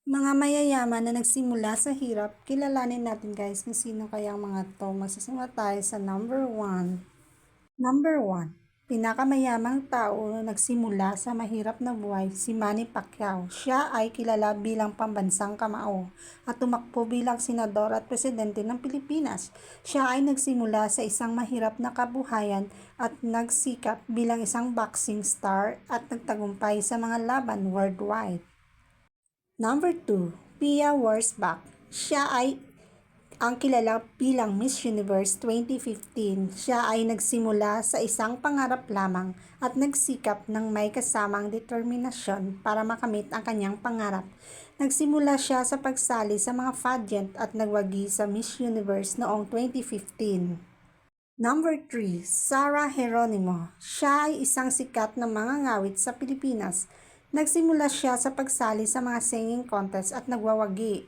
Mga mayayaman na nagsimula sa hirap, kilalanin natin guys kung sino kaya ang mga to. Magsisimula tayo sa number 1. Number 1. Pinakamayamang tao na nagsimula sa mahirap na buhay, si Manny Pacquiao. Siya ay kilala bilang pambansang kamao at tumakbo bilang senador at presidente ng Pilipinas. Siya ay nagsimula sa isang mahirap na kabuhayan at nagsikap bilang isang boxing star at nagtagumpay sa mga laban worldwide. Number 2, Pia Wurtzbach. Siya ay ang kilala bilang Miss Universe 2015. Siya ay nagsimula sa isang pangarap lamang at nagsikap ng may kasamang determinasyon para makamit ang kanyang pangarap. Nagsimula siya sa pagsali sa mga pageant at nagwagi sa Miss Universe noong 2015. Number 3, Sarah Geronimo. Siya ay isang sikat na mangangawit sa Pilipinas. Nagsimula siya sa pagsali sa mga singing contest at nagwawagi.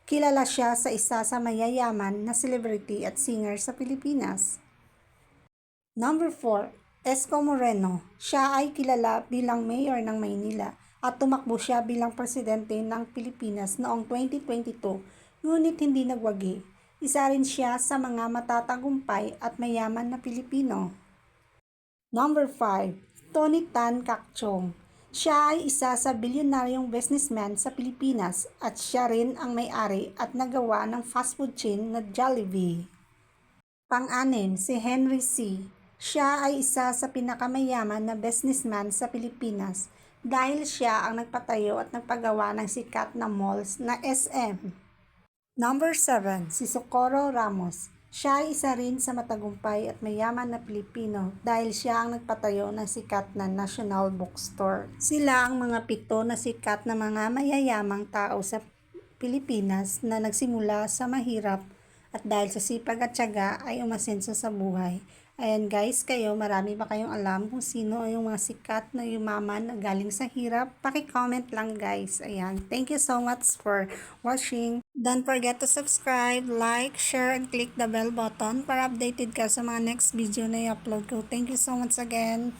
Kilala siya sa isa sa mayayaman na celebrity at singer sa Pilipinas. Number 4, Esco Moreno. Siya ay kilala bilang mayor ng Maynila at tumakbo siya bilang presidente ng Pilipinas noong 2022, ngunit hindi nagwagi. Isa rin siya sa mga matatagumpay at mayaman na Pilipino. Number 5, Tony Tan Cakchong. Siya ay isa sa bilyonaryong businessman sa Pilipinas at siya rin ang may-ari at nagawa ng fast food chain na Jollibee. Pang-anim, si Henry C. Siya ay isa sa pinakamayaman na businessman sa Pilipinas dahil siya ang nagpatayo at nagpagawa ng sikat na malls na SM. Number 7, si Socorro Ramos. Siya ay isa rin sa matagumpay at mayaman na Pilipino dahil siya ang nagpatayo ng sikat na National Bookstore. Sila ang mga 7 na sikat na mga mayayamang tao sa Pilipinas na nagsimula sa mahirap at dahil sa sipag at tiyaga ay umasenso sa buhay. Ayan guys, kayo marami ba kayong alam kung sino yung mga sikat na yumaman na galing sa hirap? Paki-comment lang guys. Ayan, thank you so much for watching. Don't forget to subscribe, like, share, and click the bell button para updated ka sa mga next video na i-upload ko. Thank you so much again.